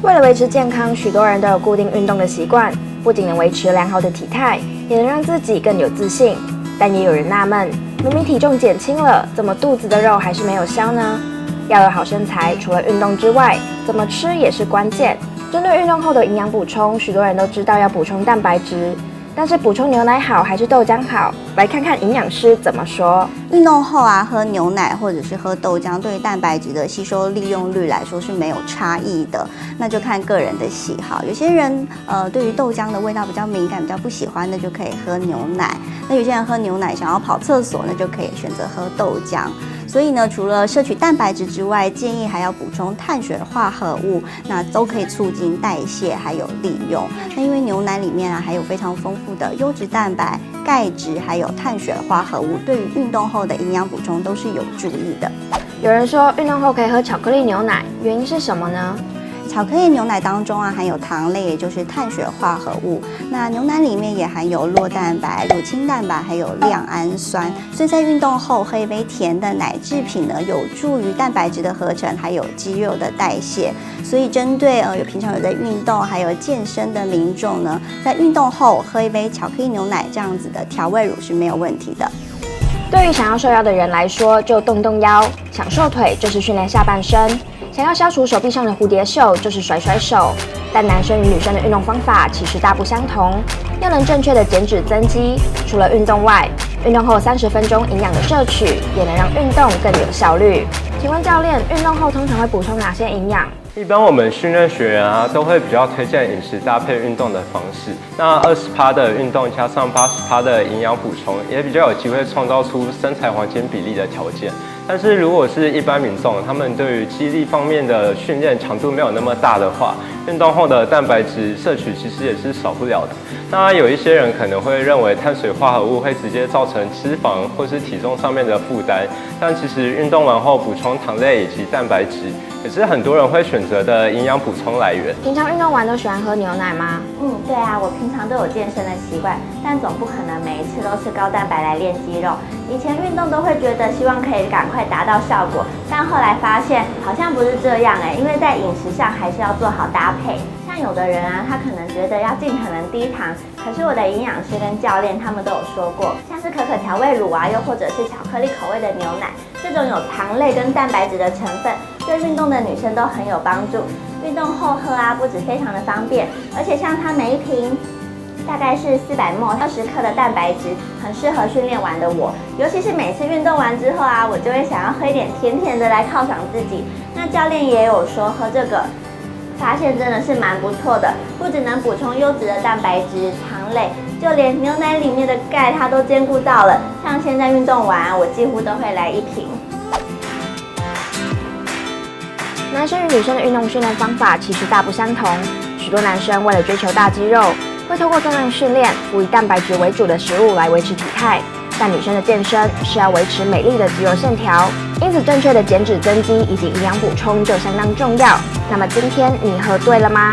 为了维持健康，许多人都有固定运动的习惯，不仅能维持良好的体态，也能让自己更有自信。但也有人纳闷，明明体重减轻了，怎么肚子的肉还是没有消呢？要有好身材，除了运动之外，怎么吃也是关键。针对运动后的营养补充，许多人都知道要补充蛋白质。但是补充牛奶好还是豆浆好？来看看营养师怎么说。运动后喝牛奶或者是喝豆浆，对蛋白质的吸收利用率来说是没有差异的，那就看个人的喜好。有些人对于豆浆的味道比较敏感，比较不喜欢，那就可以喝牛奶。那有些人喝牛奶想要跑厕所，那就可以选择喝豆浆。所以呢，除了摄取蛋白质之外，建议还要补充碳水化合物，那都可以促进代谢还有利用。那因为牛奶里面还有非常丰富的优质蛋白、钙质还有碳水化合物，对于运动后的营养补充都是有助益的。有人说运动后可以喝巧克力牛奶，原因是什么呢？巧克力牛奶当中含有糖类，也就是碳水化合物。那牛奶里面也含有酪蛋白、乳清蛋白，还有亮氨酸。所以在运动后喝一杯甜的奶制品呢，有助于蛋白质的合成，还有肌肉的代谢。所以针对平常有在运动还有健身的民众呢，在运动后喝一杯巧克力牛奶这样子的调味乳是没有问题的。对于想要瘦腰的人来说，就动动腰；想瘦腿就是训练下半身；想要消除手臂上的蝴蝶袖，就是甩甩手。但男生与女生的运动方法其实大不相同。要能正确的减脂增肌，除了运动外，运动后30分钟营养的摄取，也能让运动更有效率。请问教练，运动后通常会补充哪些营养？一般我们训练学员都会比较推荐饮食搭配运动的方式。那20%的运动加上80%的营养补充，也比较有机会创造出身材黄金比例的条件。但是如果是一般民众，他们对于肌力方面的训练强度没有那么大的话，运动后的蛋白质摄取其实也是少不了的。那有一些人可能会认为碳水化合物会直接造成脂肪或是体重上面的负担，但其实运动完后补充糖类以及蛋白质，也是很多人会选择的营养补充来源。平常运动完都喜欢喝牛奶吗？对啊，我平常都有健身的习惯，但总不可能每一次都吃高蛋白来练肌肉。以前运动都会觉得希望可以赶快达到效果，但后来发现好像不是这样因为在饮食上还是要做好搭配。像有的人他可能觉得要尽可能低糖，可是我的营养师跟教练他们都有说过，像是可可调味乳又或者是巧克力口味的牛奶，这种有糖类跟蛋白质的成分，对运动的女生都很有帮助。运动后喝不止非常的方便，而且像它每一瓶大概是400ml，20克的蛋白质，很适合训练完的我。尤其是每次运动完之后我就会想要喝一点甜甜的来犒赏自己。那教练也有说喝这个，发现真的是蛮不错的，不只能补充优质的蛋白质、糖类，就连牛奶里面的钙它都兼顾到了。像现在运动完，我几乎都会来一瓶。男生与女生的运动训练方法其实大不相同。许多男生为了追求大肌肉，会透过重量训练、辅以蛋白质为主的食物来维持体态。但女生的健身是要维持美丽的肌肉线条，因此正确的减脂增肌以及营养补充就相当重要。那么今天你喝对了吗？